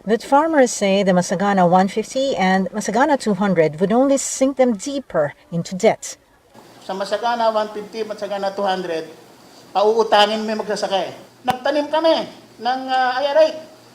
But farmers say the Masagana 150 and Masagana 200 would only sink them deeper into debt. Sa Masagana 150, Masagana 200, pauutangin may magsasaka. Nagtanim kami ng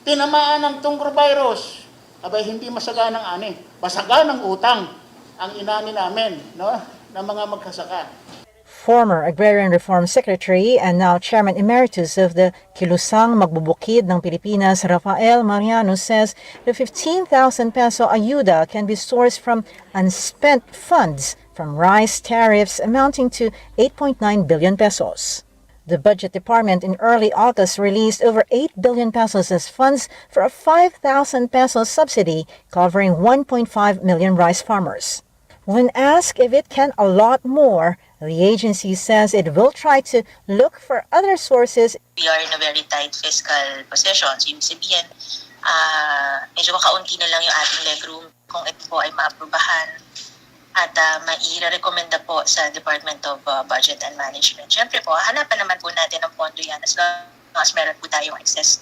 tinamaan ng tungkol virus. Abay, hindi masaganang ani. Masaganang utang ang inani namin, no? Ng mga magsasaka. Former Agrarian Reform Secretary and now Chairman Emeritus of the Kilusang Magbubukid ng Pilipinas, Rafael Mariano, says the 15,000 peso ayuda can be sourced from unspent funds from rice tariffs amounting to 8.9 billion pesos. The Budget Department in early August released over 8 billion pesos as funds for a 5,000 peso subsidy covering 1.5 million rice farmers. When asked if it can allot more, the agency says it will try to look for other sources. We are in a very tight fiscal position. So yung sabihin, medyo makaunti na lang yung ating legroom kung ito po ay maaprubahan at mai-recommenda po sa Department of Budget and Management. Siyempre po, hanapan naman po natin ang pondo yan as long as meron po tayong excess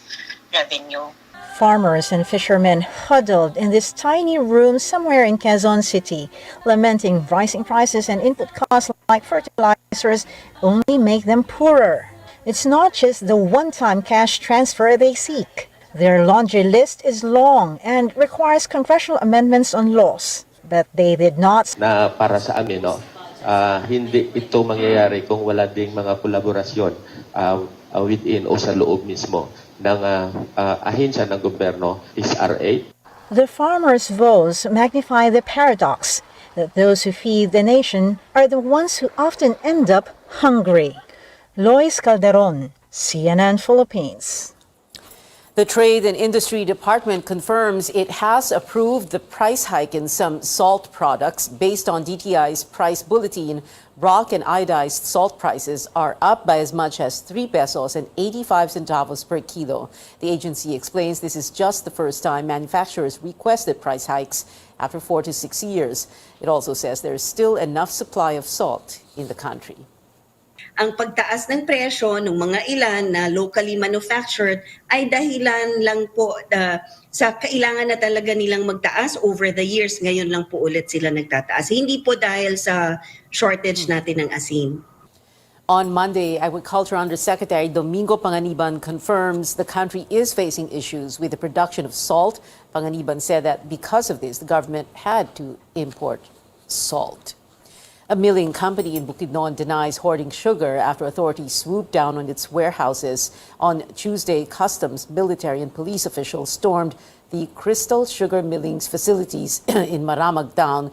revenue. Farmers and fishermen huddled in this tiny room somewhere in Quezon City, lamenting rising prices and input costs like fertilizers only make them poorer. It's not just the one-time cash transfer they seek. Their laundry list is long and requires congressional amendments on laws. But they did not. Na para sa amin, hindi ito mangyayari kung wala ding mga kolaborasyon within o sa loob mismo ng ahensya ng gobyerno is RA. The farmers' vows magnify the paradox that those who feed the nation are the ones who often end up hungry. Lois Calderon, CNN Philippines. The Trade and Industry Department confirms it has approved the price hike in some salt products based on DTI's price bulletin. Rock and iodized salt prices are up by as much as 3 pesos and 85 centavos per kilo. The agency explains this is just the first time manufacturers requested price hikes after 4 to 6 years. It also says there is still enough supply of salt in the country. Ang pagtaas ng presyo ng mga ilan na locally manufactured ay dahilan lang po sa kailangan na talaga nilang magtaas over the years. Ngayon lang po ulit sila nagtataas. Hindi po dahil sa shortage natin ng asin. On Monday, Agriculture Undersecretary Domingo Panganiban confirms the country is facing issues with the production of salt. Panganiban said that because of this, the government had to import salt. A milling company in Bukidnon denies hoarding sugar after authorities swooped down on its warehouses. On Tuesday, customs, military, and police officials stormed the Crystal Sugar Milling's facilities in Maramag Town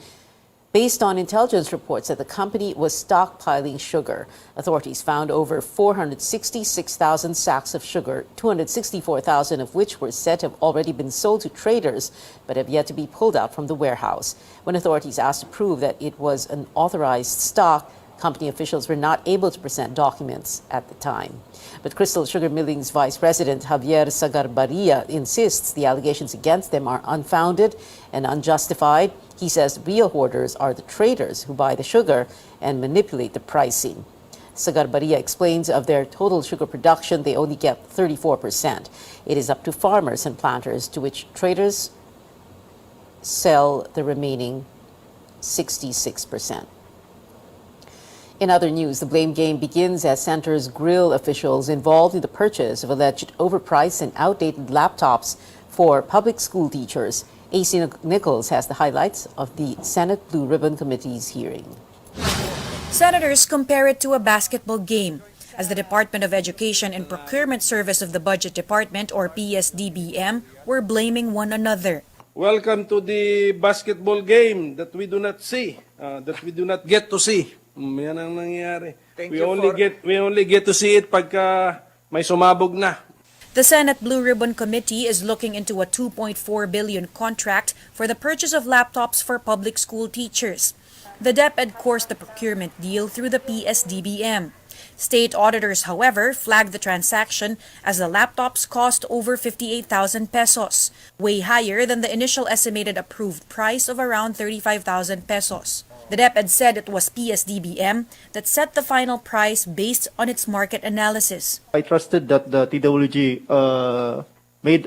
based on intelligence reports that the company was stockpiling sugar. Authorities found over 466,000 sacks of sugar, 264,000 of which were said to have already been sold to traders but have yet to be pulled out from the warehouse. When authorities asked to prove that it was an authorized stock, company officials were not able to present documents at the time. But Crystal Sugar Milling's Vice President Javier Sagarbarria insists the allegations against them are unfounded and unjustified. He says real hoarders are the traders who buy the sugar and manipulate the pricing. Sagarbarria explains of their total sugar production, they only get 34%. It is up to farmers and planters, to which traders sell the remaining 66%. In other news, the blame game begins as centers grill officials involved in the purchase of alleged overpriced and outdated laptops for public school teachers. AC Nichols has the highlights of the Senate Blue Ribbon Committee's hearing. Senators compare it to a basketball game, as the Department of Education and Procurement Service of the Budget Department, or PSDBM, were blaming one another. Welcome to the basketball game that we do not see, that we do not get to see. Yan ang nangyayari. We only get to see it pagka may sumabog na. The Senate Blue Ribbon Committee is looking into a 2.4 billion contract for the purchase of laptops for public school teachers. The DepEd coursed the procurement deal through the PSDBM. State auditors, however, flagged the transaction as the laptops cost over 58,000 pesos, way higher than the initial estimated approved price of around 35,000 pesos. The DepEd said it was PSDBM that set the final price based on its market analysis. I trusted that the TWG made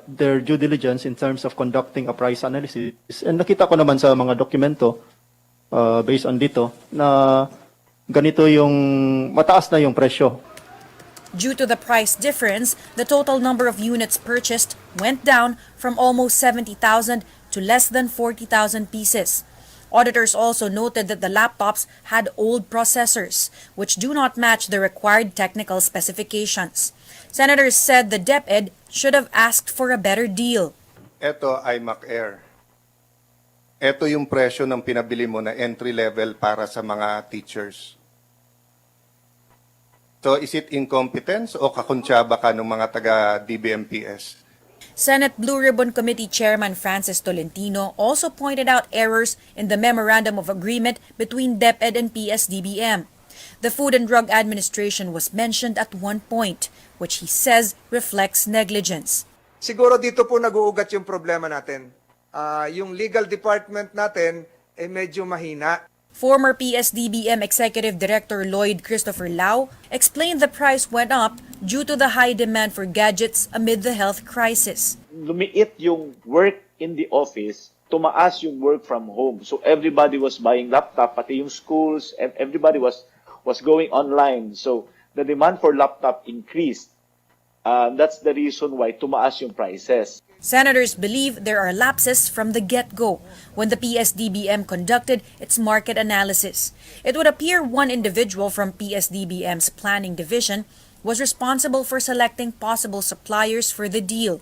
their due diligence in terms of conducting a price analysis. And nakita ko naman sa mga dokumento based on dito na ganito yung mataas na yung presyo. Due to the price difference, the total number of units purchased went down from almost 70,000 to less than 40,000 pieces. Auditors also noted that the laptops had old processors, which do not match the required technical specifications. Senators said the DepEd should have asked for a better deal. Ito ay Mac-Air. Ito yung presyo ng pinabili mo na entry level para sa mga teachers. So is it incompetence o kakuntsaba ka ng mga taga-DBMPS? Senate Blue Ribbon Committee Chairman Francis Tolentino also pointed out errors in the Memorandum of Agreement between DepEd and PSDBM. The Food and Drug Administration was mentioned at one point, which he says reflects negligence. Siguro dito po nag-uugat yung problema natin. Yung legal department natin ay medyo mahina. Former PSDBM Executive Director Lloyd Christopher Lau explained the price went up due to the high demand for gadgets amid the health crisis. Lumiit yung work in the office, tumaas yung work from home. So everybody was buying laptop, pati yung schools, and everybody was going online. So the demand for laptop increased. That's the reason why tumaas yung prices. Senators believe there are lapses from the get-go when the PSDBM conducted its market analysis. It would appear one individual from PSDBM's planning division was responsible for selecting possible suppliers for the deal.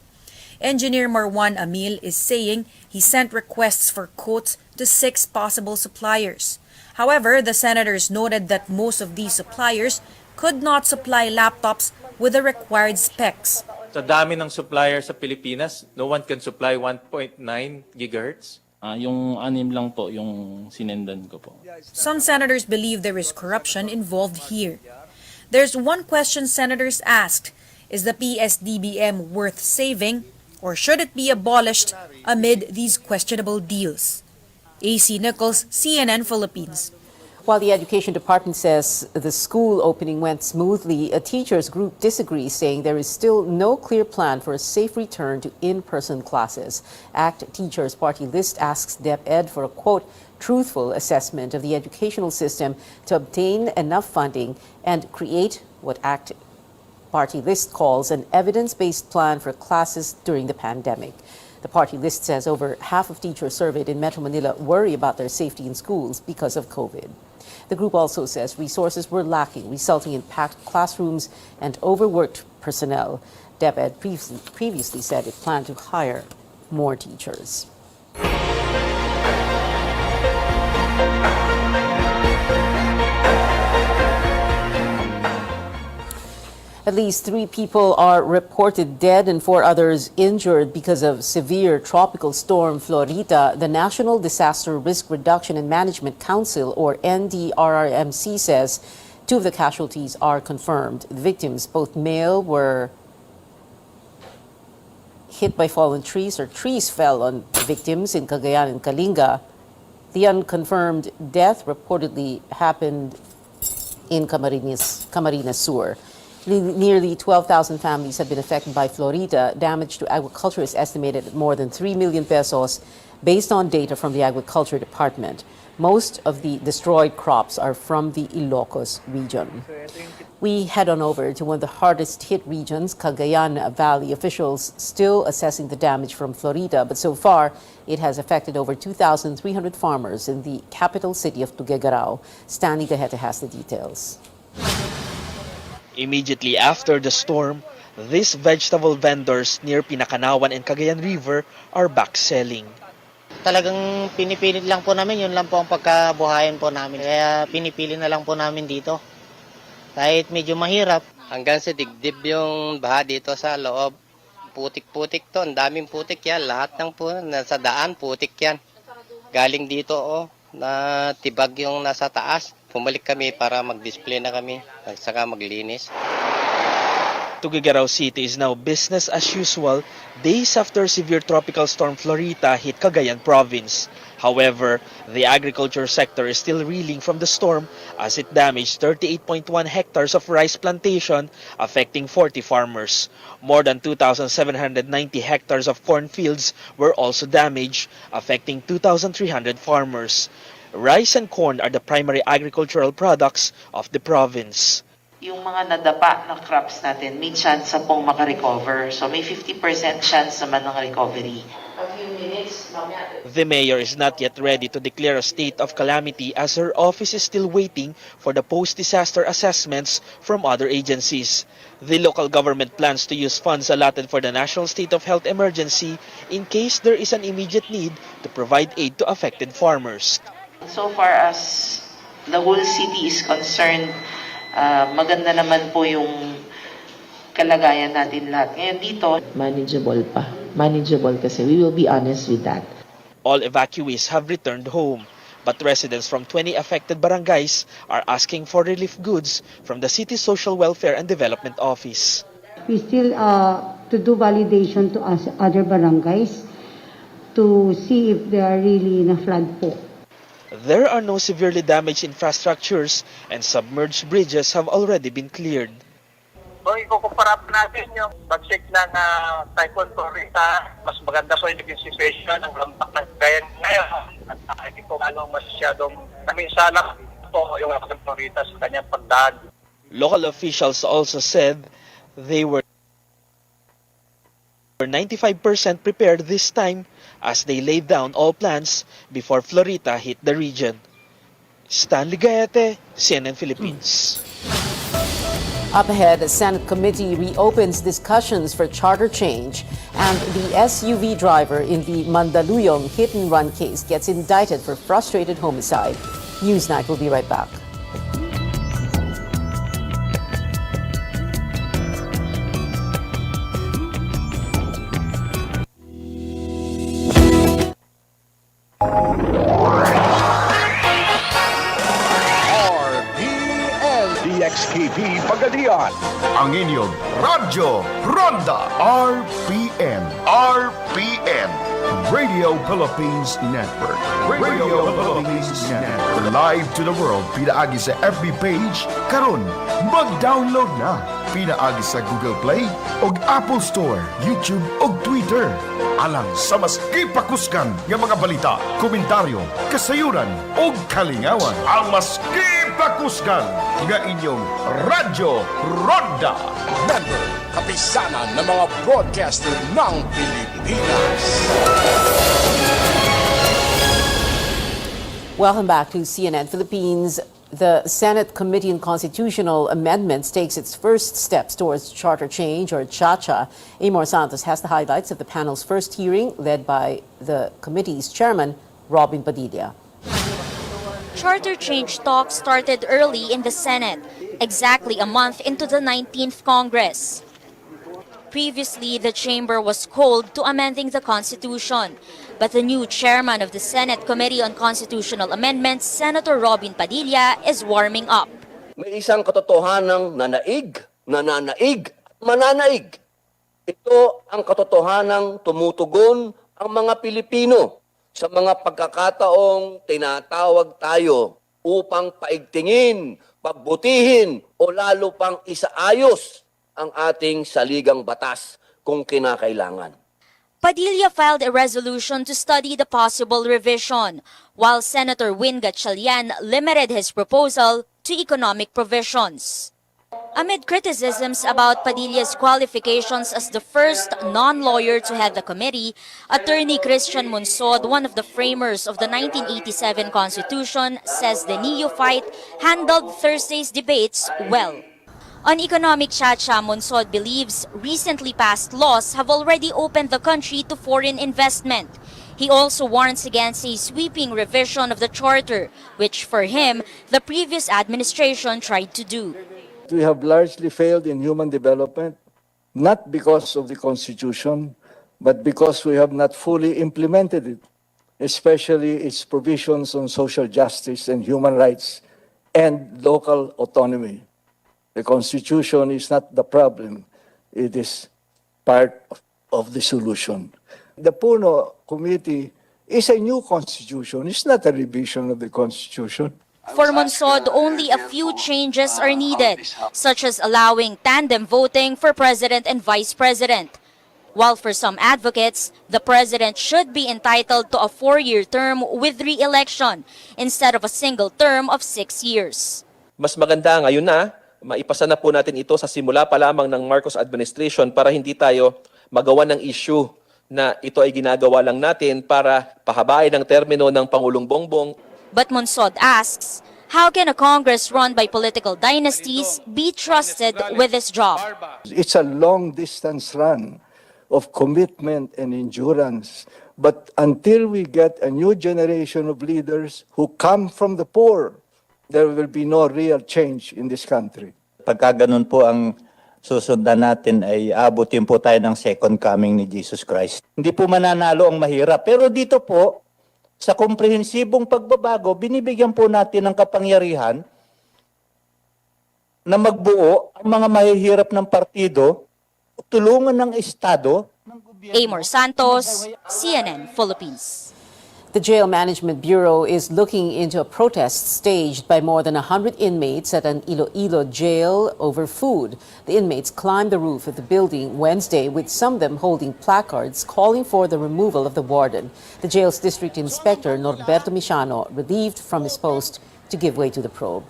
Engineer Marwan Amil is saying he sent requests for quotes to 6 possible suppliers. However, the senators noted that most of these suppliers could not supply laptops with the required specs. Sa dami ng supplier sa Pilipinas, no one can supply 1.9 gigahertz. Yung 6 lang po yung sinendan ko po. Some senators believe there is corruption involved here. There's one question senators asked: is the PSDBM worth saving, or should it be abolished amid these questionable deals? AC Nichols, CNN Philippines. While the Education Department says the school opening went smoothly, a teachers group disagrees, saying there is still no clear plan for a safe return to in-person classes. ACT Teachers Party List asks DepEd for a, quote, truthful assessment of the educational system to obtain enough funding and create what ACT Party List calls an evidence-based plan for classes during the pandemic. The party list says over half of teachers surveyed in Metro Manila worry about their safety in schools because of COVID. The group also says resources were lacking, resulting in packed classrooms and overworked personnel. DepEd previously said it planned to hire more teachers. At least 3 people are reported dead and 4 others injured because of severe tropical storm Florita. The National Disaster Risk Reduction and Management Council, or NDRRMC, says 2 of the casualties are confirmed. The victims, both male, were hit by fallen trees, or trees fell on victims in Cagayan and Kalinga. The unconfirmed death reportedly happened in Camarines Sur. Nearly 12,000 families have been affected by Florita. Damage to agriculture is estimated at more than 3 million pesos based on data from the Agriculture Department. Most of the destroyed crops are from the Ilocos region. We head on over to one of the hardest hit regions, Cagayan Valley. Officials still assessing the damage from Florita, but so far it has affected over 2,300 farmers in the capital city of Tuguegarao. Stanley Gaheta has the details. Immediately after the storm, these vegetable vendors near Pinakanawan and Cagayan River are back selling. Talagang pinipilit lang po namin, yun lang po ang pagkabuhayan po namin. Kaya pinipili na lang po namin dito. Kahit medyo mahirap. Hanggang sa digdib yung baha dito sa loob. Putik-putik to, ang daming putik yan. Lahat ng po, nasa daan, putik yan. Galing dito, na tibag yung nasa taas. Pumalik kami para mag-display na kami, saka maglinis. Tuguegarao City is now business as usual days after severe tropical storm Florita hit Cagayan province. However, the agriculture sector is still reeling from the storm as it damaged 38.1 hectares of rice plantation, affecting 40 farmers. More than 2,790 hectares of cornfields were also damaged, affecting 2,300 farmers. Rice and corn are the primary agricultural products of the province. Yung mga nadapa na crops natin, may chance pong makarecover. So may 50% chance naman ng recovery. A few minutes, The mayor is not yet ready to declare a state of calamity as her office is still waiting for the post-disaster assessments from other agencies. The local government plans to use funds allotted for the national state of health emergency in case there is an immediate need to provide aid to affected farmers. So far as the whole city is concerned, maganda naman po yung kalagayan natin lahat. Ngayon dito, manageable pa. Manageable kasi we will be honest with that. All evacuees have returned home, but residents from 20 affected barangays are asking for relief goods from the city's Social Welfare and Development Office. We still to do validation to other barangays to see if they are really in a flood po. There are no severely damaged infrastructures and submerged bridges have already been cleared. Kung ikukumpara natin yung pagsik ng Typhoon Florita, mas maganda po yung situation ng lampak ng Cagayan ngayon. At hindi po masyadong naminsala po yung Florita sa kanyang pagdaan. Local officials also said they were 95% prepared this time as they laid down all plans before Florita hit the region. Stanley Gaete, CNN Philippines. Up ahead, the Senate committee reopens discussions for charter change, and the SUV driver in the Mandaluyong hit-and-run case gets indicted for frustrated homicide. Newsnight will be right back. RPN DXKP Pagadian, ang inyong Radyo Ronda. RPN Radio Philippines Network. Radio Philippines Network. Live to the world, pinaagi sa FB page, karon mag-download na. Pinaagi sa Google Play og Apple Store, YouTube og Twitter. Alang sa mas kipakuskan nga mga balita, komentaryo, kasayuran og kalingawan. Ang mas kipakuskan nga inyong Radyo Ronda. Member, kapisanan ng mga broadcaster ng Pilipinas. Welcome back to CNN Philippines. The Senate Committee on Constitutional Amendments takes its first steps towards charter change, or CHA-CHA. Amor Santos has the highlights of the panel's first hearing, led by the committee's chairman, Robin Padilla. Charter change talks started early in the Senate, exactly a month into the 19th Congress. Previously, the chamber was cold to amending the Constitution. But the new chairman of the Senate Committee on Constitutional Amendments, Senator Robin Padilla, is warming up. May isang katotohanang nananaig, mananaig. Ito ang katotohanang tumutugon ang mga Pilipino sa mga pagkakataong tinatawag tayo upang paigtingin, pagbutihin o lalo pang isaayos ang ating saligang batas kung kinakailangan. Padilla filed a resolution to study the possible revision, while Senator Win Gatchalian limited his proposal to economic provisions. Amid criticisms about Padilla's qualifications as the first non-lawyer to head the committee, Attorney Christian Monsod, one of the framers of the 1987 Constitution, says the neophyte handled Thursday's debates well. On economic CHA-CHA, Monsod believes recently passed laws have already opened the country to foreign investment. He also warns against a sweeping revision of the charter, which for him, the previous administration tried to do. We have largely failed in human development, not because of the Constitution, but because we have not fully implemented it, especially its provisions on social justice and human rights and local autonomy. The Constitution is not the problem. it is part of the solution. The Puno Committee is a new constitution. It's not a revision of the constitution. For Monsod, only a few changes are needed, such as allowing tandem voting for president and vice president. While for some advocates, the president should be entitled to a 4-year term with re-election instead of a single term of 6 years. Mas maganda ngayon na maipasa na po natin ito sa simula pa lamang ng Marcos administration para hindi tayo magawa ng issue na ito ay ginagawa lang natin para pahabain ang termino ng Pangulong Bongbong. But Monsod asks, how can a Congress run by political dynasties be trusted with this job? It's a long-distance run of commitment and endurance. But until we get a new generation of leaders who come from the poor, there will be no real change in this country. Pagka ganun po ang susundan natin ay abutin po tayo ng second coming ni Jesus Christ. Hindi po mananalo ang mahirap. Pero dito po, sa komprehensibong pagbabago, binibigyan po natin ng kapangyarihan na magbuo ang mga mahihirap ng partido, tulungan ng Estado. Amor Santos, CNN Philippines. The Jail Management Bureau is looking into a protest staged by more than 100 inmates at an Iloilo jail over food. The inmates climbed the roof of the building Wednesday, with some of them holding placards calling for the removal of the warden. The jail's district inspector, Norberto Michano, relieved from his post to give way to the probe.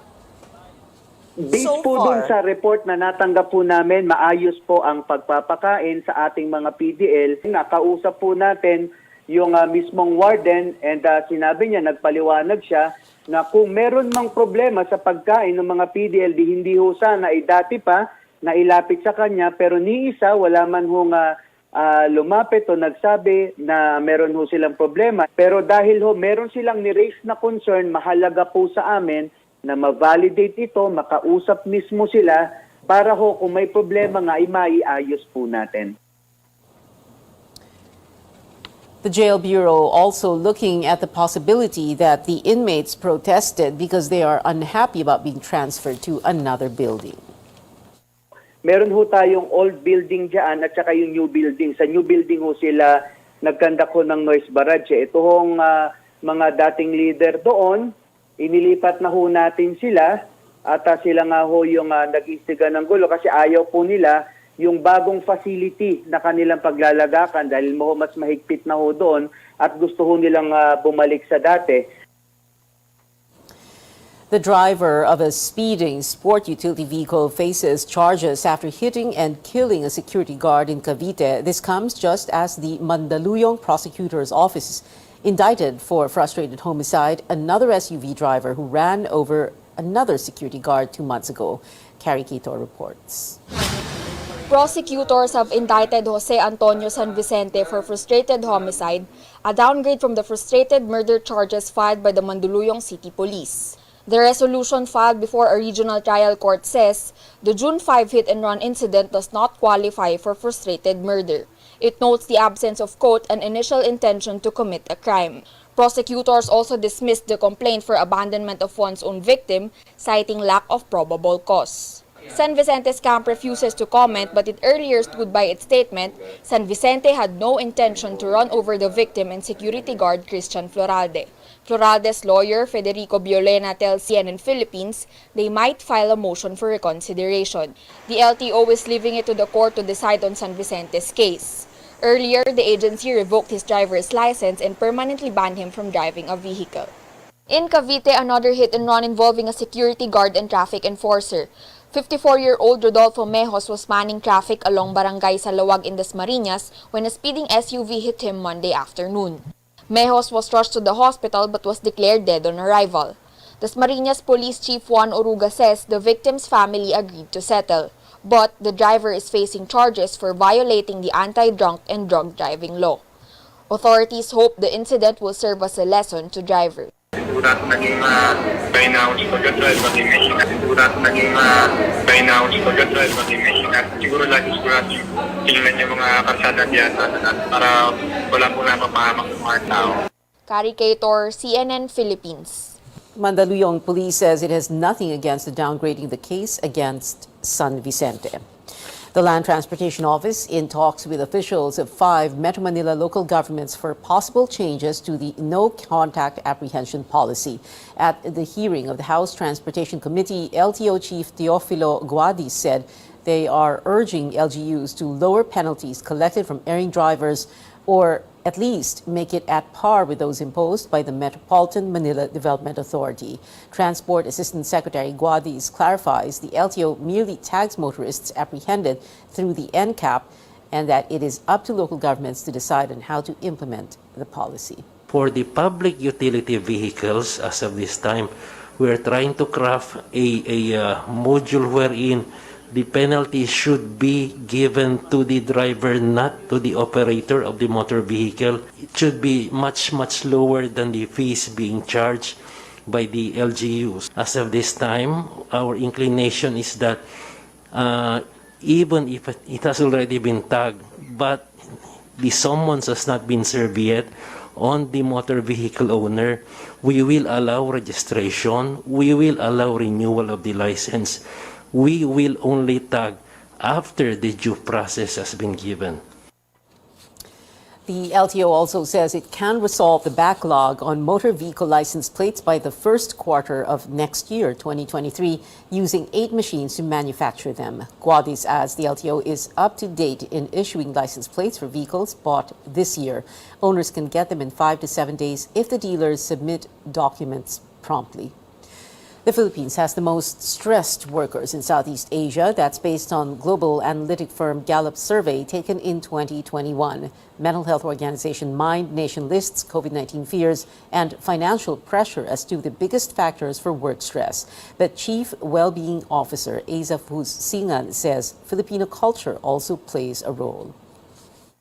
Based po dun sa report na natanggap po namin, maayos po ang pagpapakain sa ating mga PDL. Nakausap po natin yung mismong warden and sinabi niya, nagpaliwanag siya na kung meron mang problema sa pagkain ng mga PDL, di hindi ho sana ay dati pa na ilapit sa kanya, pero ni isa wala man hong lumapit o nagsabi na meron ho silang problema. Pero dahil ho meron silang ni-raise na concern, mahalaga po sa amin na ma-validate ito, makausap mismo sila para ho kung may problema nga ay maiayos po natin. The Jail Bureau also looking at the possibility that the inmates protested because they are unhappy about being transferred to another building. Meron ho tayong old building dyan at saka yung new building. Sa new building ho sila nagkandak ho ng noise barrage. Ito hong mga dating leader doon, inilipat na ho natin sila at sila nga ho yung nag-istiga ng gulo kasi ayaw po nila yung bagong facility na kanilang paglalagakan dahil mas mahigpit na ho doon at gusto ho nilang bumalik sa dati. The driver of a speeding sport utility vehicle faces charges after hitting and killing a security guard in Cavite. This comes just as the Mandaluyong prosecutor's office indicted for frustrated homicide another SUV driver who ran over another security guard 2 months ago. Carrie Quito reports. Prosecutors have indicted Jose Antonio San Vicente for frustrated homicide, a downgrade from the frustrated murder charges filed by the Mandaluyong City Police. The resolution filed before a regional trial court says the June 5 hit-and-run incident does not qualify for frustrated murder. It notes the absence of, quote, an initial intention to commit a crime. Prosecutors also dismissed the complaint for abandonment of one's own victim, citing lack of probable cause. San Vicente's camp refuses to comment, but it earlier stood by its statement San Vicente had no intention to run over the victim and security guard Christian Floralde. Floralde's lawyer, Federico Biolena, tells CNN Philippines they might file a motion for reconsideration. The LTO is leaving it to the court to decide on San Vicente's case. Earlier, the agency revoked his driver's license and permanently banned him from driving a vehicle. In Cavite, another hit-and-run involving a security guard and traffic enforcer. 54-year-old Rodolfo Mejos was manning traffic along Barangay Salawag in Dasmariñas when a speeding SUV hit him Monday afternoon. Mejos was rushed to the hospital but was declared dead on arrival. Dasmariñas Police Chief Juan Oruga says the victim's family agreed to settle, but the driver is facing charges for violating the anti-drunk and drug driving law. Authorities hope the incident will serve as a lesson to drivers. Sigurado naging pahinahon sa pag-drive, maging may ingat. Sigurado naging pahinahon sa pag-drive, maging may ingat. Siguro lagi sigurado tingnan yung mga karsada diyan para wala po napapahamak ng mga tao. Carrie Quito, CNN Philippines. Mandaluyong police says it has nothing against the downgrading the case against San Vicente. The Land Transportation Office in talks with officials of 5 Metro Manila local governments for possible changes to the no-contact apprehension policy. At the hearing of the House Transportation Committee, LTO Chief Teofilo Guadi said they are urging LGUs to lower penalties collected from erring drivers or at least make it at par with those imposed by the Metropolitan Manila Development Authority. Transport Assistant Secretary Guadis clarifies the LTO merely tags motorists apprehended through the NCAP and that it is up to local governments to decide on how to implement the policy. For the public utility vehicles, as of this time, we are trying to craft a module wherein the penalty should be given to the driver, not to the operator of the motor vehicle. It should be much, much lower than the fees being charged by the LGUs. As of this time, our inclination is that even if it has already been tagged, but the summons has not been served yet on the motor vehicle owner, we will allow registration, we will allow renewal of the license. We will only tag after the due process has been given. The LTO also says it can resolve the backlog on motor vehicle license plates by the first quarter of next year, 2023, using 8 machines to manufacture them. Guadis adds the LTO is up to date in issuing license plates for vehicles bought this year. Owners can get them in 5 to 7 days if the dealers submit documents promptly. The Philippines has the most stressed workers in Southeast Asia. That's based on global analytic firm Gallup survey taken in 2021. Mental health organization Mind Nation lists COVID-19 fears and financial pressure as two of the biggest factors for work stress. But Chief Wellbeing Officer Asa Fusingan says Filipino culture also plays a role.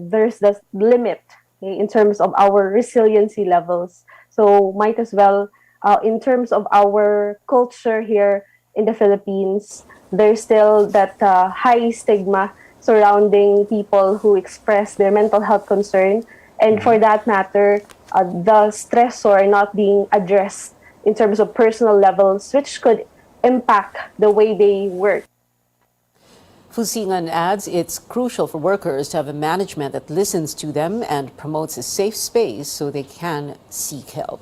There's the limit in terms of our resiliency levels. So might as well in terms of our culture here in the Philippines, there's still that high stigma surrounding people who express their mental health concern. And for that matter, the stressor not being addressed in terms of personal levels, which could impact the way they work. Fusingan adds it's crucial for workers to have a management that listens to them and promotes a safe space so they can seek help.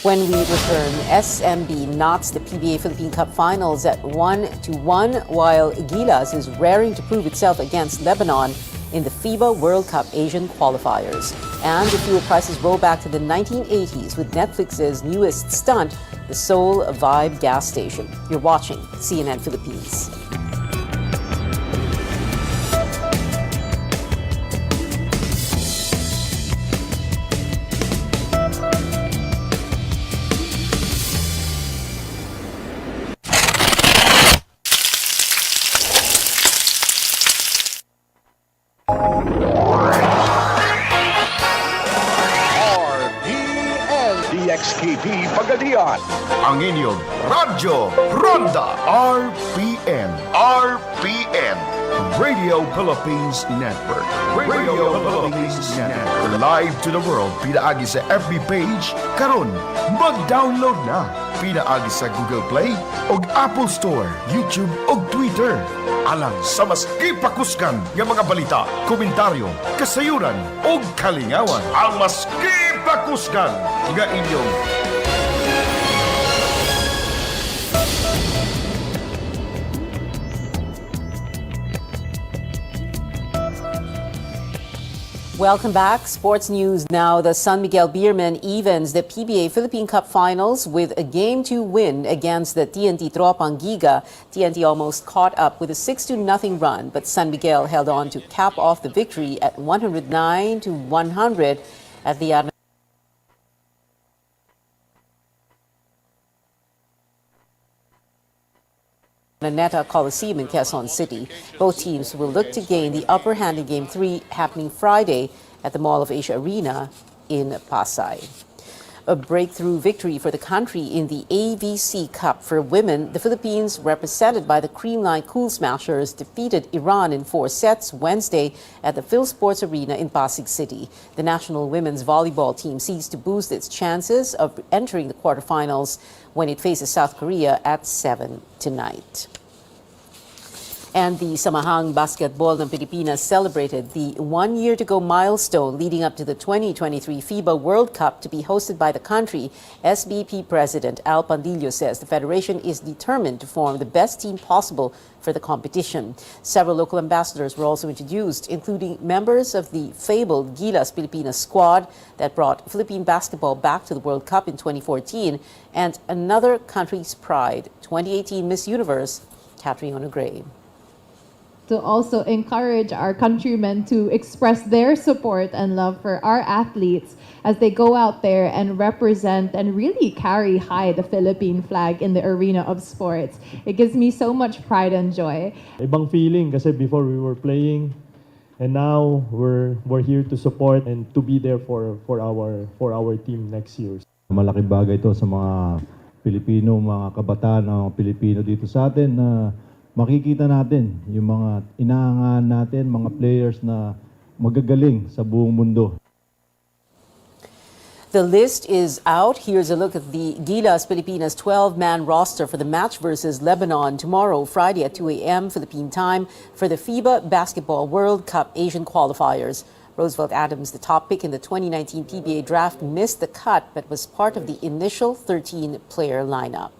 When we return, SMB knots the PBA Philippine Cup Finals at 1-1, while Gilas is raring to prove itself against Lebanon in the FIBA World Cup Asian qualifiers. And the fuel prices roll back to the 1980s with Netflix's newest stunt, the Seoul Vibe gas station. You're watching CNN Philippines. RPN DXKP Pagadian. Ang inyong Radyo Ronda RPN. RPN Radio Philippines Network. Radio Philippines Network. Live to the world pinaagi sa FB page karon. Mag-download na pinaagi sa Google Play og Apple Store, YouTube og Twitter. Alang sa mas kipakuskan nga mga balita, komentaryo, kasayuran og kalingawan. Ang mas kipakuskan nga inyong Welcome back. Sports news now. The San Miguel Beermen evens the PBA Philippine Cup Finals with a game-2 win against the TNT Tropang Giga. TNT almost caught up with a 6-0 run, but San Miguel held on to cap off the victory at 109-100 at the Araneta Coliseum in Quezon City. Both teams will look to gain the upper hand in Game 3 happening Friday at the Mall of Asia Arena in Pasay. A breakthrough victory for the country in the AVC Cup for women. The Philippines, represented by the Creamline Cool Smashers, defeated Iran in 4 sets Wednesday at the Phil Sports Arena in Pasig City. The national women's volleyball team seeks to boost its chances of entering the quarterfinals when it faces South Korea at 7 tonight. And the Samahang Basketball ng Pilipinas celebrated the 1 year to go milestone leading up to the 2023 FIBA World Cup to be hosted by the country. SBP President Al Pandillo says the federation is determined to form the best team possible for the competition. Several local ambassadors were also introduced, including members of the fabled Gilas Pilipinas squad that brought Philippine basketball back to the World Cup in 2014, and another country's pride, 2018 Miss Universe, Catriona Gray. To also encourage our countrymen to express their support and love for our athletes as they go out there and represent and really carry high the Philippine flag in the arena of sports. It gives me so much pride and joy. Ibang feeling kasi before we were playing and now we're here to support and to be there for our team next year. Malaking bagay ito sa mga Pilipino, mga kabataan, mga Pilipino dito sa atin na makikita natin yung mga inaangahan natin, mga players na magagaling sa buong mundo. The list is out. Here's a look at the Gilas Pilipinas 12-man roster for the match versus Lebanon tomorrow, Friday at 2 a.m. Philippine time for the FIBA Basketball World Cup Asian qualifiers. Roosevelt Adams, the top pick in the 2019 PBA draft, missed the cut but was part of the initial 13-player lineup.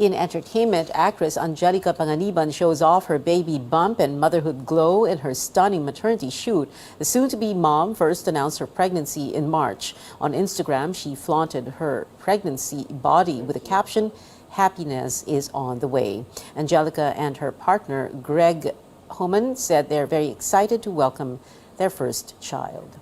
In entertainment, actress Angelica Panganiban shows off her baby bump and motherhood glow in her stunning maternity shoot. The soon-to-be mom first announced her pregnancy in March. On Instagram, she flaunted her pregnancy body with a caption, "Happiness is on the way." Angelica and her partner, Greg Homan, said they're very excited to welcome their first child.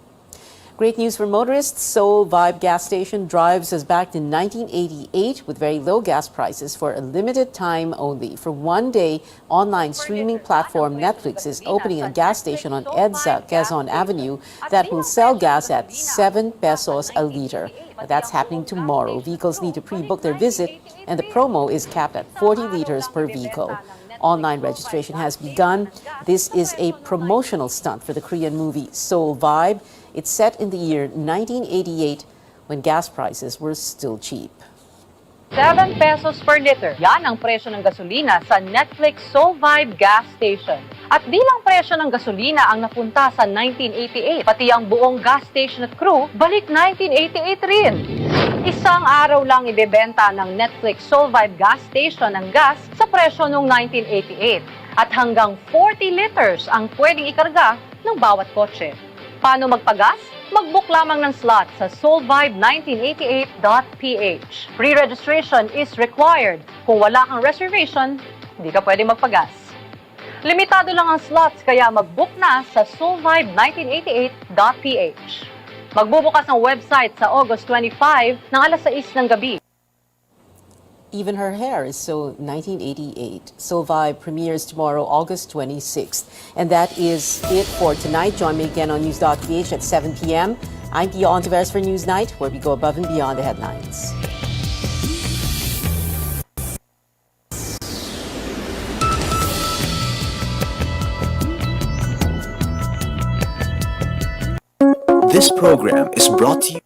Great news for motorists. Seoul Vibe gas station drives us back to 1988 with very low gas prices for a limited time only. For 1 day, online streaming platform Netflix is opening a gas station on EDSA, Quezon Avenue, that will sell gas at 7 pesos a liter. That's happening tomorrow. Vehicles need to pre-book their visit, and the promo is capped at 40 liters per vehicle. Online registration has begun. This is a promotional stunt for the Korean movie Seoul Vibe. It's set in the year 1988 when gas prices were still cheap. 7 pesos per liter. Yan ang presyo ng gasolina sa Netflix Soul Vibe gas station. At di lang presyo ng gasolina ang napunta sa 1988, pati ang buong gas station at crew, balik 1988 rin. Isang araw lang ibebenta ng Netflix Soul Vibe gas station ang gas sa presyo noong 1988. At hanggang 40 liters ang pwedeng ikarga ng bawat kotse. Paano magpagas? Mag-book lamang ng slot sa soulvibe1988.ph. Pre-registration is required. Kung wala kang reservation, hindi ka pwede magpagas. Limitado lang ang slots kaya mag-book na sa soulvibe1988.ph. Magbubukas ang website sa August 25 ng alas 6 ng gabi. Even her hair is so 1988. Soul Vibe premieres tomorrow, August 26th. And that is it for tonight. Join me again on News.ph at 7 p.m. I'm Pia Ontiveros for Newsnight, where we go above and beyond the headlines. This program is brought to you.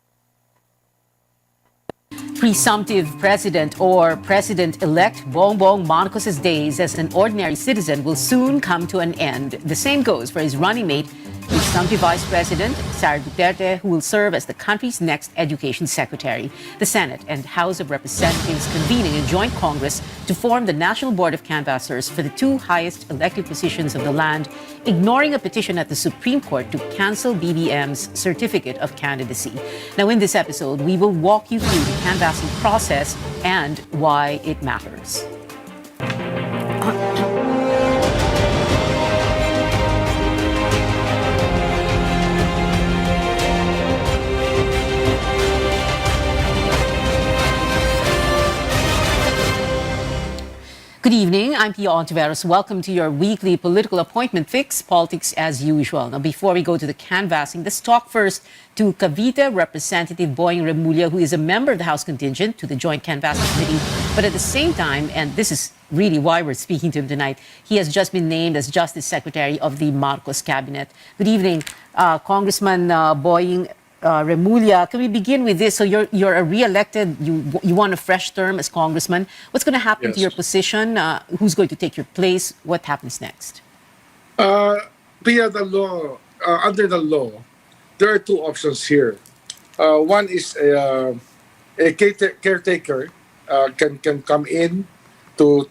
Presumptive President or President-elect Bongbong Marcos's days as an ordinary citizen will soon come to an end. The same goes for his running mate, presumptive Vice President Sara Duterte, who will serve as the country's next Education Secretary. The Senate and House of Representatives convening a joint Congress to form the National Board of Canvassers for the two highest elected positions of the land, ignoring a petition at the Supreme Court to cancel BBM's Certificate of Candidacy. Now, in this episode, we will walk you through the canvassing process and why it matters. Good evening. I'm Pia Ontiveros. Welcome to your weekly political appointment fix, politics as usual. Now, before we go to the canvassing, let's talk first to Cavite Representative Boying Remulla, who is a member of the House contingent to the Joint Canvassing Committee. But at the same time, and this is really why we're speaking to him tonight, he has just been named as Justice Secretary of the Marcos Cabinet. Good evening, Congressman Boying. Remulla. Can we begin with this? So you're a re-elected. You want a fresh term as congressman. What's going to happen to your position? Who's going to take your place? What happens next? Via the law, under the law, there are two options here. One is a caretaker can come in to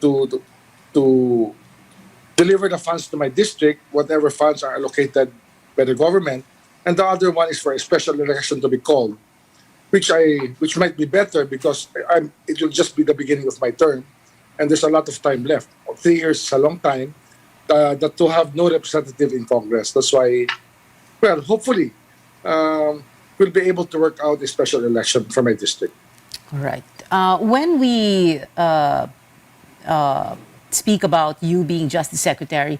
deliver the funds to my district, whatever funds are allocated by the government, and the other one is for a special election to be called, which might be better because it will just be the beginning of my term, and there's a lot of time left. 3 years is a long time. That to have no representative in Congress. That's why, well, hopefully, we'll be able to work out a special election for my district. All right. When we speak about you being Justice Secretary,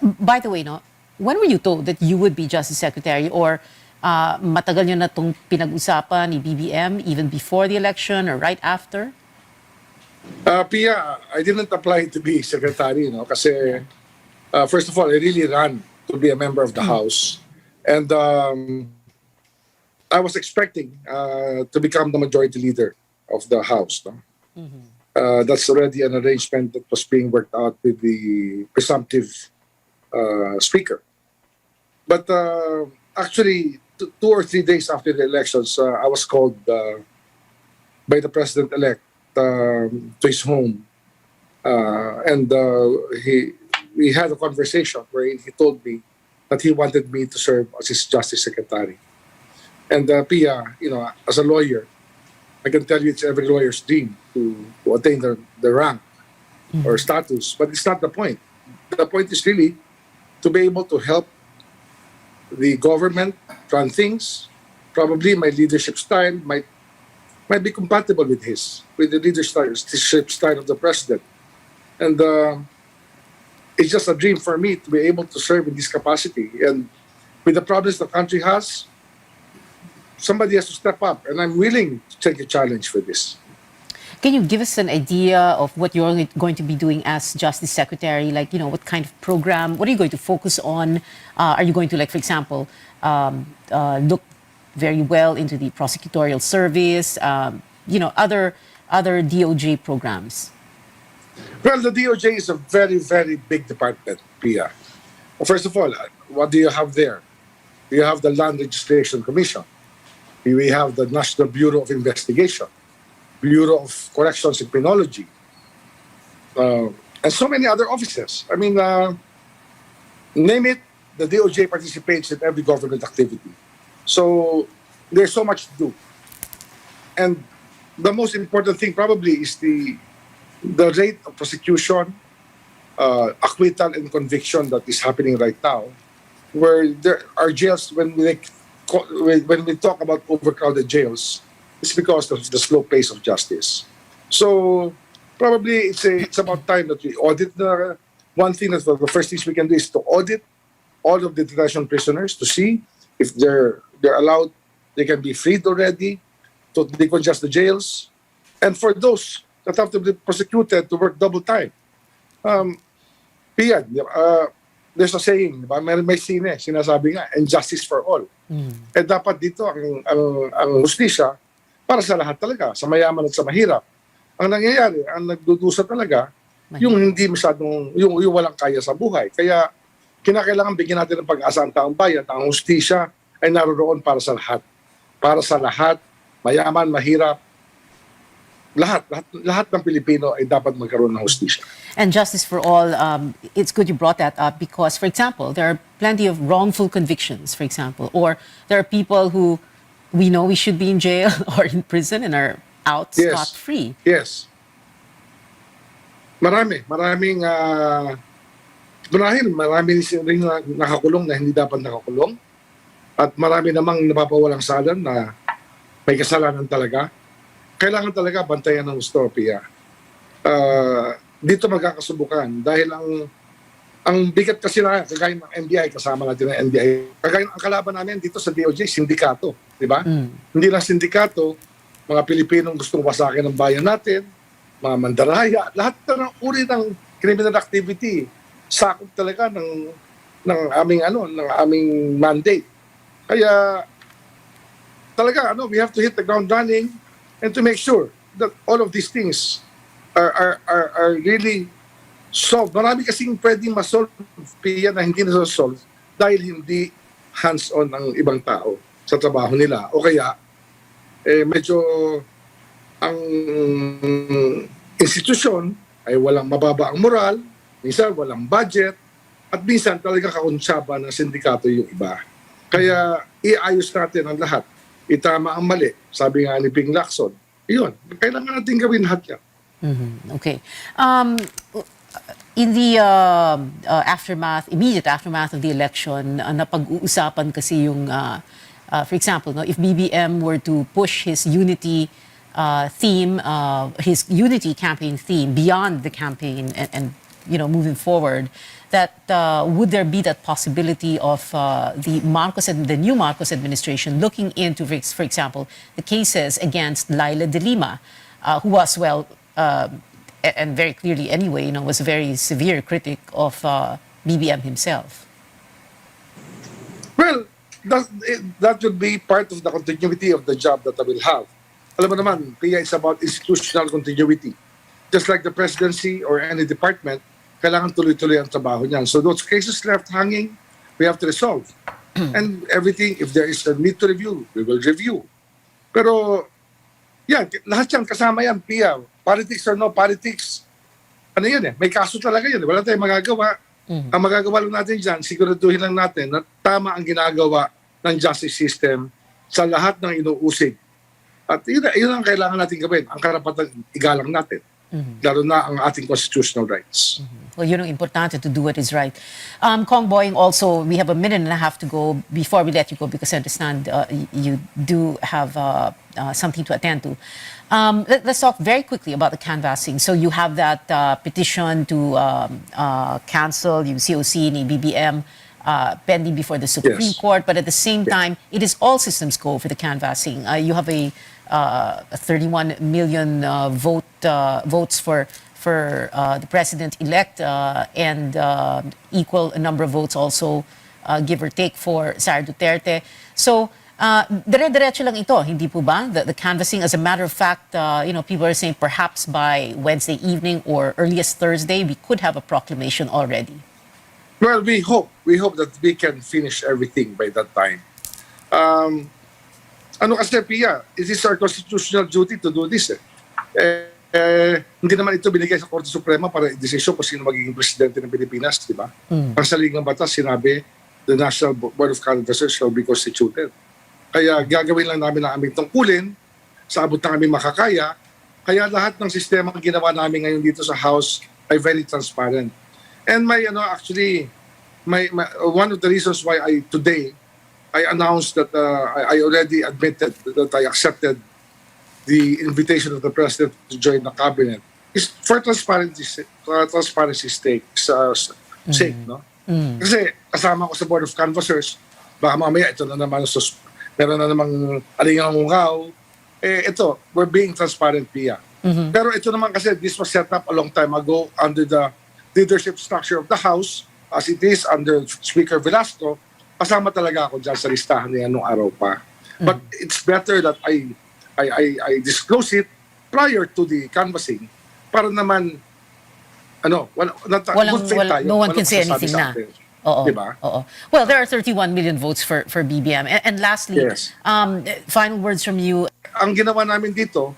by the way, no, when were you told that you would be Justice Secretary, or matagal nyo na itong pinag-usapan ni BBM even before the election or right after? Pia, I didn't apply to be secretary, kasi first of all, I really ran to be a member of the House, and I was expecting to become the majority leader of the House. That's already an arrangement that was being worked out with the presumptive speaker. But actually, 2 or 3 days after the elections, I was called by the president-elect to his home, and we had a conversation where he told me that he wanted me to serve as his Justice Secretary. And Pia, as a lawyer, I can tell you it's every lawyer's dream to attain the rank or status, but it's not the point. The point is really to be able to help the government run things. Probably my leadership style might be compatible with the leadership style of the president. And it's just a dream for me to be able to serve in this capacity. And with the problems the country has, somebody has to step up, and I'm willing to take a challenge for this. Can you give us an idea of what you're going to be doing as Justice Secretary? Like, what kind of program? What are you going to focus on? Are you going to, for example, look very well into the prosecutorial service? Other DOJ programs? Well, the DOJ is a very, very big department, Pia. First of all, what do you have there? You have the Land Registration Commission. We have the National Bureau of Investigation, Bureau of Corrections and Criminology, and so many other offices. I mean, name it, the DOJ participates in every government activity. So there's so much to do. And the most important thing probably is the rate of prosecution, acquittal and conviction that is happening right now, where there are jails, when we talk about overcrowded jails, it's because of the slow pace of justice. So probably it's about time that we audit one thing. That the first things we can do is to audit all of the detention prisoners to see if they're allowed, they can be freed already, to decongest the jails, and for those that have to be prosecuted to work double time. Pia, there's a saying, may sinasabi nga, and justice for all. Eh dapat dito ang hustisya para sa lahat talaga, sa mayaman at sa mahirap. Ang nangyayari, ang nagdudusa talaga, yung hindi masyadong, yung walang kaya sa buhay. Kaya kinakailangan bigyan natin ng pag-asa ang taong bayan. Ang hustisya ay naroon para sa lahat. Para sa lahat, mayaman, mahirap, lahat ng Pilipino ay dapat magkaroon ng hustisya. And justice for all, it's good you brought that up because, for example, there are plenty of wrongful convictions, for example, or there are people who we know we should be in jail or in prison and are out scot-free. Yes. Maraming rin nakakulong na hindi dapat nakakulong. At marami namang napapawalang salan na may kasalanan talaga. Kailangan talaga bantayan ng gusto, Pia. Dito magkakasubukan dahil ang bigat kasi na kagaya ng NBI, kasama natin ng NBI. Kagaya ang kalaban namin dito sa DOJ, sindikato, di ba? Hindi lang sindikato, mga Pilipinong gustong wasakin ng bayan natin, mga mandaraya, lahat ng uri ng criminal activity sakop talaga ng aming mandate. Kaya talaga, we have to hit the ground running and to make sure that all of these things are really solved. Marami kasing pwedeng masolve na hindi na-solve dahil hindi hands-on ang ibang tao sa trabaho nila. O kaya, medyo ang institusyon ay walang mababa ang moral, minsan walang budget, at minsan talaga kauntsaba ng sindikato yung iba. Kaya iayos natin ang lahat. Itama ang mali. Sabi nga ni Ping Lacson, yun, kailangan natin gawin lahat yan. Okay. In the immediate aftermath of the election, napag-uusapan kasi yung, for example, if BBM were to push his unity theme, his unity campaign theme beyond the campaign and moving forward, that would there be that possibility of the new Marcos administration looking into, for example, the cases against Laila de Lima, who was and very clearly anyway, was a very severe critic of BBM himself? Well, that would be part of the continuity of the job that I will have. Alam mo naman, Pia, it's about institutional continuity. Just like the presidency or any department, kailangan tuloy-tuloy ang trabaho niyan. So those cases left hanging, we have to resolve. And everything, if there is a need to review, we will review. Pero, yan, lahat yan, kasama yan, Pia. Politics or no politics, ano yun may kaso talaga yun. Wala tayong magagawa. Ang magagawa lang natin dyan, siguraduhin lang natin na tama ang ginagawa ng justice system sa lahat ng inuusig. At yun ang kailangan natin gawin, ang karapatang igalang natin. Lalo na ang ating constitutional rights. Well, importante to do what is right. Kong Boying, also, we have a minute and a half to go before we let you go because I understand you do have something to attend to. Let's talk very quickly about the canvassing. So you have that petition to cancel yung COC ni BBM pending before the Supreme Court, but at the same time, it is all systems go for the canvassing. You have a 31 million votes for the president-elect and equal number of votes also, give or take, for Sara Duterte. So, dire-diretso lang ito, hindi po ba? The canvassing, as a matter of fact, people are saying perhaps by Wednesday evening or earliest Thursday, we could have a proclamation already. Well, we hope that we can finish everything by that time. Kasi, Pia, it is our constitutional duty to do this. Hindi naman ito binigay sa Korte Suprema para i-desisyon kung sino magiging presidente ng Pilipinas, di ba? Ang saligang batas, sinabi, the National Board of Canvassers shall be constituted. Kaya gagawin lang namin ang aming tungkulin sa abot ng aming makakaya. Kaya lahat ng sistema ang ginawa namin ngayon dito sa House ay very transparent. And one of the reasons why today I announced that I already admitted that I accepted the invitation of the President to join the cabinet is for transparency's sake, no? Kasi kasama ko sa Board of Canvassers, baka mamaya ito na naman, meron na namang alingangungaw. We're being transparent, Pia. Pero ito naman kasi, this was set up a long time ago under the leadership structure of the House, as it is under Speaker Velasco. Kasama talaga ako dyan sa listahan niya nung araw pa. But it's better that I disclose it prior to the canvassing para naman no one can say anything na. Diba? Well, there are 31 million votes for BBM. And lastly, final words from you. Ang ginawa namin dito,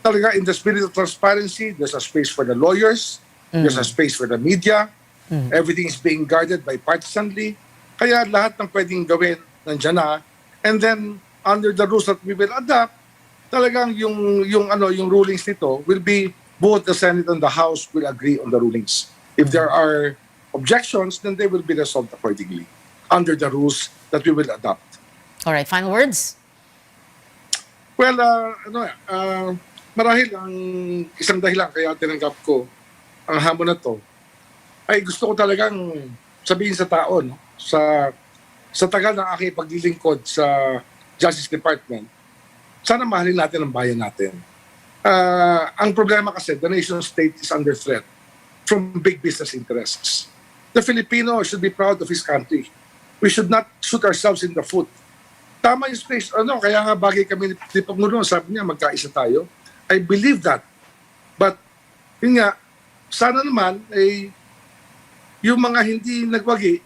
talaga in the spirit of transparency, there's a space for the lawyers, there's a space for the media, everything is being guarded bipartisanly. Kaya lahat ng pwedeng gawin nandiyan na. And then, under the rules that we will adopt, talagang yung rulings nito will be both the Senate and the House will agree on the rulings. If there are objections, then they will be resolved accordingly under the rules that we will adopt. All right, final words? Well, marahil ang isang dahilan kaya tinanggap ko ang hamon na to ay gusto ko talagang sabihin sa tao, no? Sa tagal ng aking paglilingkod sa Justice Department, sana mahalin natin ang bayan natin. Ang problema kasi, the nation state is under threat from big business interests. The Filipino should be proud of his country. We should not shoot ourselves in the foot tama yung space. Kaya nga bagay kami ni Pangulo, sabi niya magkaisa tayo. I believe that. But, yun nga, sana naman, yung mga hindi nagwagi,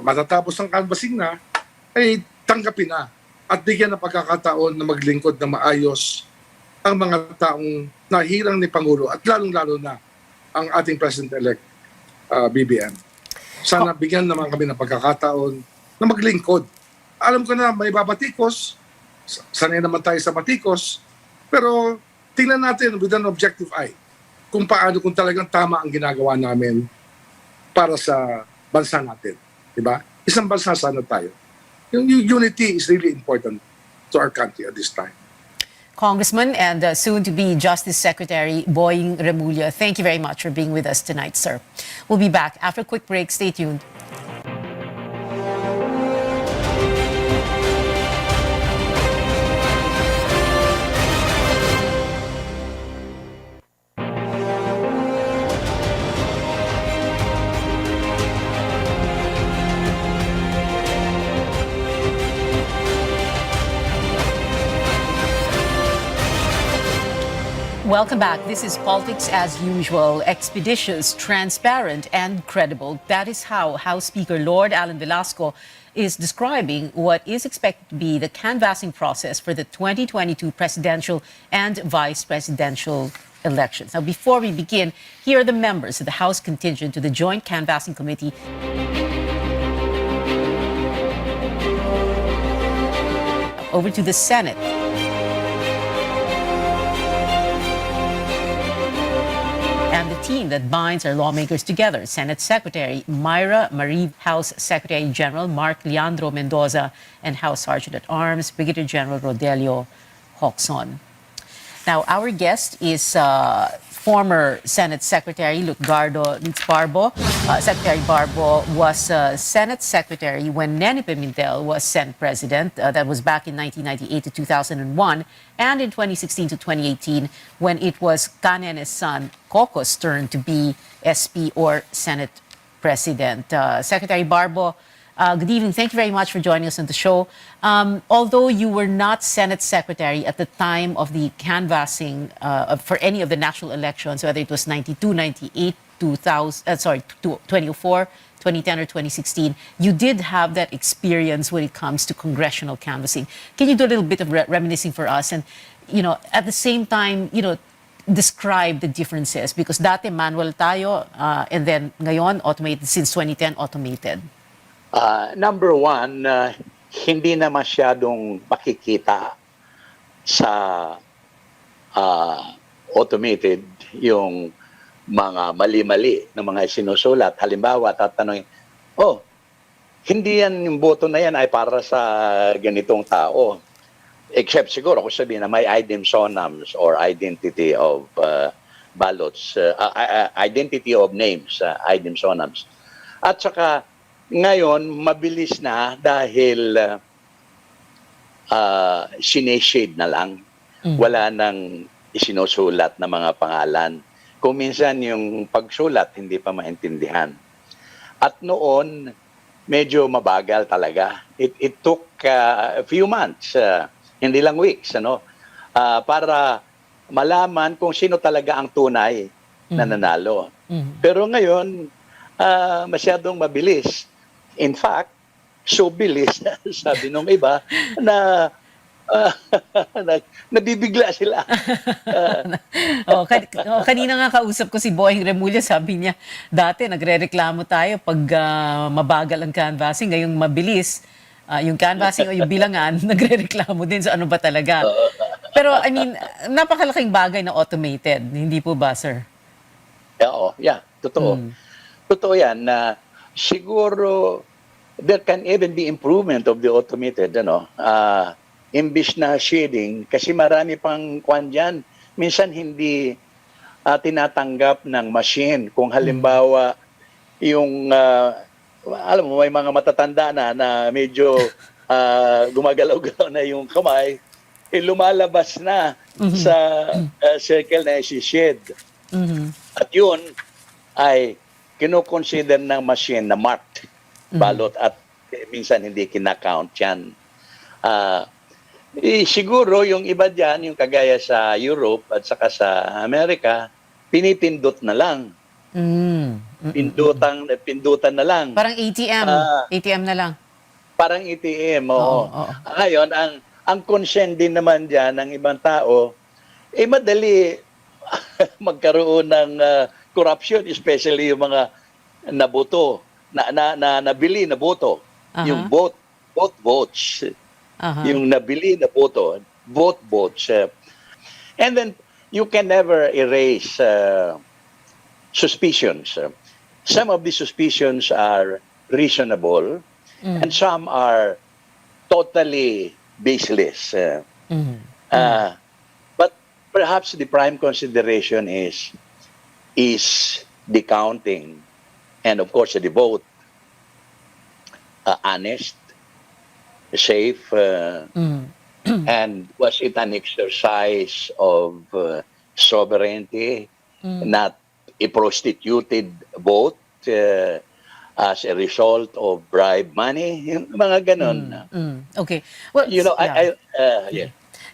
matatapos ang canvassing na, tanggapin na. At bigyan ng pagkakataon na maglingkod na maayos ang mga taong nahirang ni Pangulo at lalong-lalo na ang ating President-elect, BBM. Sana bigyan naman kami ng pagkakataon na maglingkod. Alam ko na may babatikos, sanay naman tayo sa batikos, pero tingnan natin with an objective eye kung kung talagang tama ang ginagawa namin para sa bansa natin. Diba? Isang bansa sana tayo. Yung unity is really important to our country at this time. Congressman and soon-to-be Justice Secretary Boying Remulla, thank you very much for being with us tonight, sir. We'll be back after a quick break. Stay tuned. Welcome back. This is Politics as Usual, expeditious, transparent, and credible. That is how House Speaker Lord Alan Velasco is describing what is expected to be the canvassing process for the 2022 presidential and vice presidential elections. Now, before we begin, here are the members of the House contingent to the Joint Canvassing Committee. Over to the Senate. And the team that binds our lawmakers together, Senate Secretary Myra Marie, House Secretary General Mark Leandro Mendoza, and House Sergeant at Arms Brigadier General Rodelio Hoxon. Now, our guest is former Senate Secretary Lutgardo Barbo. Secretary Barbo was Senate Secretary when Neni Pimentel was Senate President. That was back in 1998 to 2001. And in 2016 to 2018, when it was Kanene's son, Coco's turn to be SP or Senate President. Secretary Barbo, good evening. Thank you very much for joining us on the show. Although you were not Senate Secretary at the time of the canvassing for any of the national elections, whether it was 92, 98, 2004, 2010, or 2016, you did have that experience when it comes to congressional canvassing. Can you do a little bit of reminiscing for us? And, at the same time, describe the differences? Because dati manual tayo, and then ngayon, automated, since 2010, automated. Number one, hindi na masyadong makikita sa automated yung mga mali-mali na mga sinusulat. Halimbawa, tatanungin, hindi yan, yung boto na yan ay para sa ganitong tao. Except siguro kung sabihin na may idem sonams or identity of ballots, identity of names, idem sonams. At saka, ngayon, mabilis na dahil sineshade na lang. Wala nang isinusulat na mga pangalan. Kung minsan yung pagsulat, hindi pa maintindihan. At noon, medyo mabagal talaga. It took a few months, hindi lang weeks, para malaman kung sino talaga ang tunay na nanalo. Pero ngayon, masyadong mabilis. In fact, so bilis, sabi nung iba, na nabibigla sila. Kanina nga kausap ko si Boying Remulla, sabi niya, dati nagre-reklamo tayo pag mabagal ang canvassing, ngayong mabilis. Yung canvassing o yung bilangan, nagre-reklamo din sa ano ba talaga. Pero I mean, napakalaking bagay na automated, hindi po ba, sir? Totoo. Totoo yan na siguro there can even be improvement of the automated, imbis na shading, kasi marami pang kwan dyan. Minsan hindi tinatanggap ng machine. Kung halimbawa, yung, alam mo, may mga matatanda na medyo gumagalaw-galaw na yung kamay, lumalabas na sa circle na isi-shade. At yun ay kino-consider ng machine na marked ballot at minsan hindi kinakount yan. Siguro yung iba dyan, yung kagaya sa Europe at saka sa Amerika, pinipindot na lang. Pindutan na lang. Parang ATM. ATM na lang. Parang ATM, oo. Ngayon, ang concern din naman dyan ng ibang tao, madali magkaroon ng corruption, especially yung mga naboto, nabili na boto. Yung vote votes. Yung nabili na boto, vote votes. And then, you can never erase suspicions. Some of the suspicions are reasonable, and some are totally baseless. But perhaps the prime consideration is the counting, and of course the vote honest, safe, and was it an exercise of sovereignty, not a prostituted vote as a result of bribe money, yung mga ganon. Okay. Well, You know,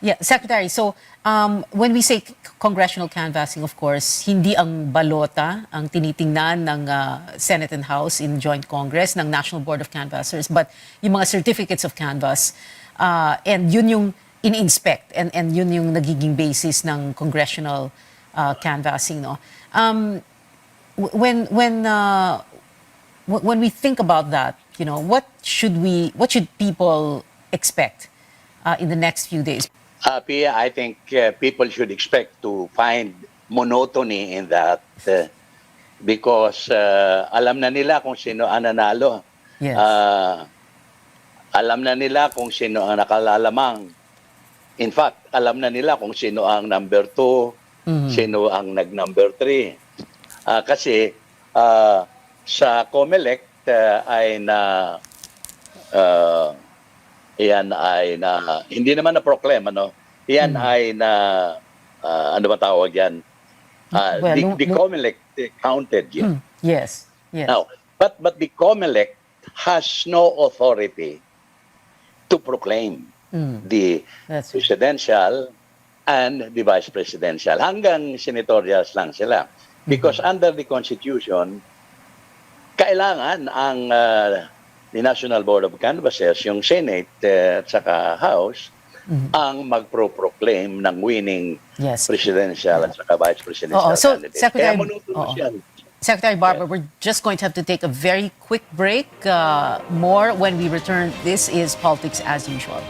Yeah, Secretary, so when we say congressional canvassing, of course, hindi ang balota ang tinitingnan ng Senate and House in joint Congress ng National Board of Canvassers, but yung mga certificates of canvass, and yun yung in-inspect, and yun yung nagiging basis ng congressional canvassing, no? When we think about that, you know, what should people expect in the next few days? Pia, I think people should expect to find monotony in that because alam na nila kung sino ang nanalo. Yes. Alam na nila kung sino ang nakalalamang. In fact, alam na nila kung sino ang number 2, sino ang nag-number 3. Kasi sa COMELEC ay yan ay hindi naman na-proclaim, ano? Yan ay ano ba tawag yan? The COMELEC counted yan. Yes. Now, but the COMELEC has no authority to proclaim the presidential and the vice presidential. Hanggang senatorials lang sila. Because under the Constitution, kailangan ang the National Board of Canvassers, yung Senate at saka House, ang magpro-proclaim ng winning presidential at saka vice presidential So, candidate. Secretary, Kaya monotonous yan. Secretary Barbara, we're just going to have to take a very quick break. More when we return. This is Politics as Usual.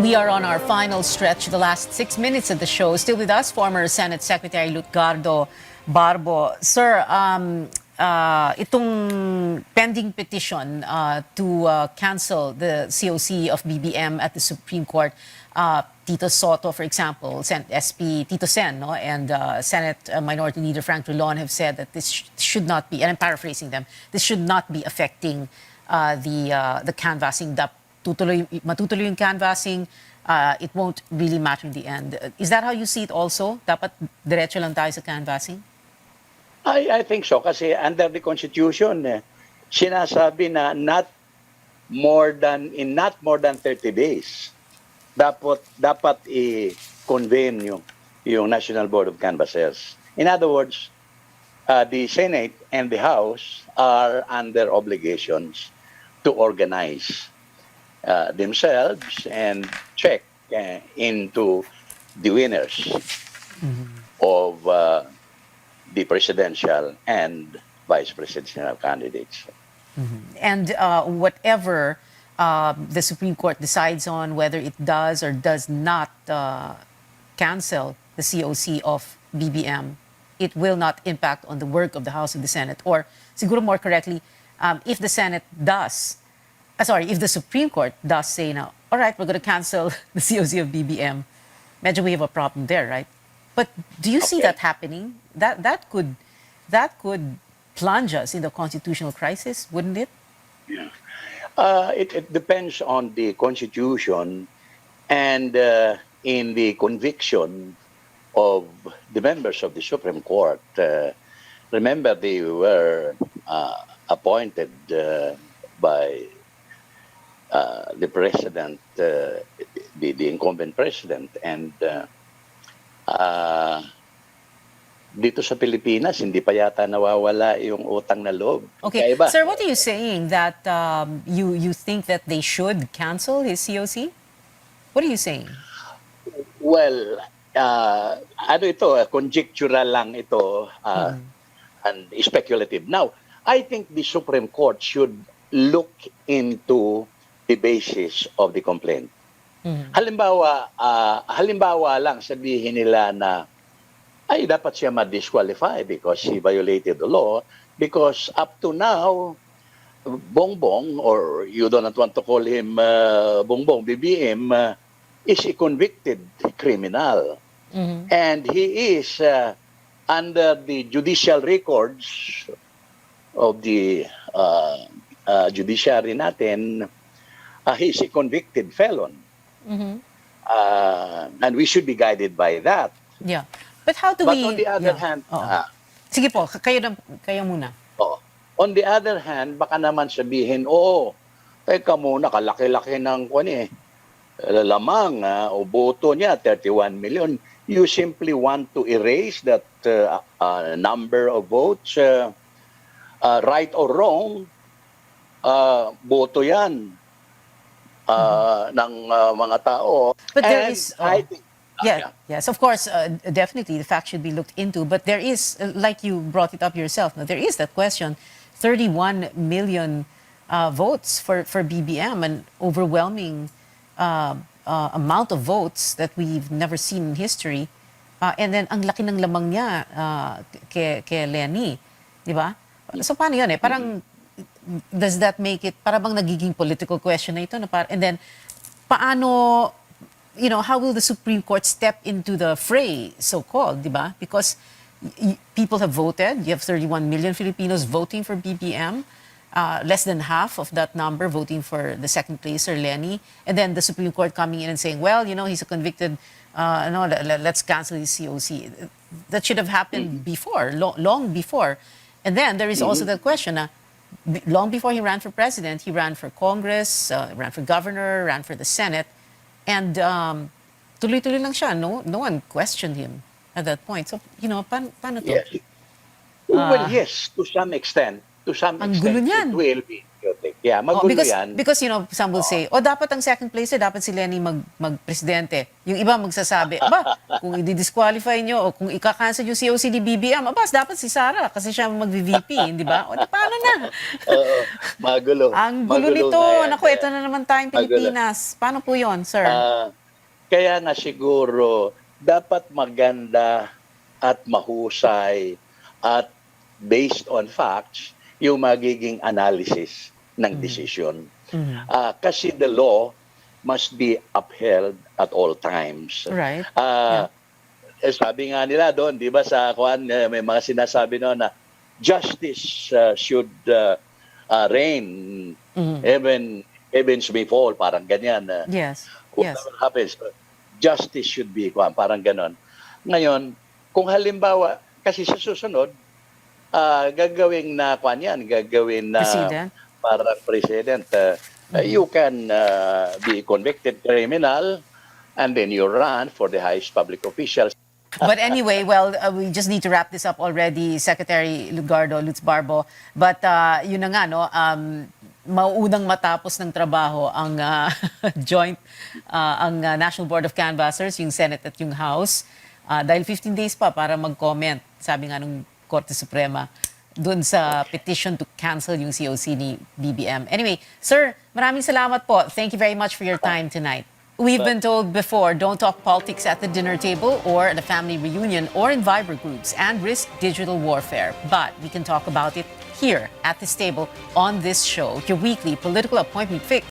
We are on our final stretch, the last 6 minutes of the show. Still with us, former Senate Secretary Lutgardo Barbo. Sir, itong pending petition to cancel the COC of BBM at the Supreme Court, Tito Soto, for example, Senate SP Tito Sen, no, and Senate Minority Leader Frank Drilon have said that this should not be, and I'm paraphrasing them, this should not be affecting the canvassing. Matutuloy yung canvassing, it won't really matter in the end. Is that how you see it also? Dapat diretso lang tayo sa canvassing? I think so. Kasi under the Constitution, sinasabi na not more than 30 days, dapat i-convene yung National Board of Canvassers. In other words, the Senate and the House are under obligations to organize themselves and check into the winners of the presidential and vice presidential candidates. And whatever the Supreme Court decides on, whether it does or does not cancel the COC of BBM, it will not impact on the work of the House and the Senate. Or, siguro more correctly, if the Senate does, if the Supreme Court does say now, all right, we're going to cancel the COC of BBM, medyo we have a problem there, right? But do you see Okay. that happening? That could plunge us in the constitutional crisis, wouldn't it? It depends on the Constitution and in the conviction of the members of the Supreme Court. Remember, they were appointed by the president, the incumbent president, and dito sa Pilipinas, hindi pa yata nawawala yung utang na loob. Okay, Kaiba. sir, what are you saying? That you think that they should cancel his COC? What are you saying? Well, ano ito, conjectural lang ito and speculative. Now, I think the Supreme Court should look into the basis of the complaint. Halimbawa lang sabihin nila na ay dapat siya ma-disqualify because he violated the law because up to now Bongbong, or you do not want to call him Bongbong, BBM, is a convicted criminal. And he is under the judicial records of the judiciary natin, he's a convicted felon. And we should be guided by that. Yeah. But how do But we... on the other hand, Sige po, kayo muna. on the other hand, baka naman sabihin, teka muna, kalaki-laki ng lamang o boto niya, 31 million. You simply want to erase that number of votes, right or wrong, boto yan ng mga tao. But there is... I think, Yes, of course, definitely the fact should be looked into. But there is, like you brought it up yourself, there is that question, 31 million votes for BBM, an overwhelming amount of votes that we've never seen in history. And then, ang laki ng lamang niya kay Lenny. Di ba? So, paano yun Parang, does that make it, parang bang nagiging political question na ito? And then, paano... how will the Supreme Court step into the fray, so-called, di ba? Because people have voted. You have 31 million Filipinos voting for BBM. Less than half of that number voting for the second placer, Lenny. And then the Supreme Court coming in and saying, well, he's a convicted, let's cancel his COC. That should have happened before, long before. And then there is also the question, long before he ran for president, he ran for Congress, ran for governor, ran for the Senate. And tuloy-tuloy lang siya. No one questioned him at that point. So, paano to? Yes. Well, yes, to some extent. Ang gulo niyan. It will be chaotic. Yeah, magulo yan. Because, some will say, dapat ang second placer, dapat si Lenny mag-presidente. Yung iba magsasabi, kung i-disqualify nyo o kung ika-cancel yung COC ni BBM, dapat si Sara kasi siya mag-VP, di ba? Paano na? Magulo. Ang gulo nito. Naku, ito na naman tayong Pilipinas. Paano po yon, sir? Kaya nga siguro, dapat maganda at mahusay at based on facts, yung magiging analysis ng decision. Kasi the law must be upheld at all times. Right. Sabi nga nila doon, di ba sa may mga sinasabi noon na justice should reign, even heavens may fall, parang ganyan. Yes. Whatever happens, justice should be, parang ganon. Ngayon, kung halimbawa, kasi sa susunod, gagawin na President? Para president. You can be a convicted criminal and then you run for the highest public officials. But anyway, we just need to wrap this up already, Secretary Lutz Barbo. But yun na nga, mauunang matapos ng trabaho ang ang National Board of Canvassers, yung Senate at yung House. Dahil 15 days pa para mag-comment, sabi nga nung Korte Suprema, dun sa petition to cancel yung COC ni BBM. Anyway, sir, maraming salamat po. Thank you very much for your time tonight. We've been told before, don't talk politics at the dinner table or at a family reunion or in Viber groups and risk digital warfare. But we can talk about it here at this table on this show, your weekly political appointment fix.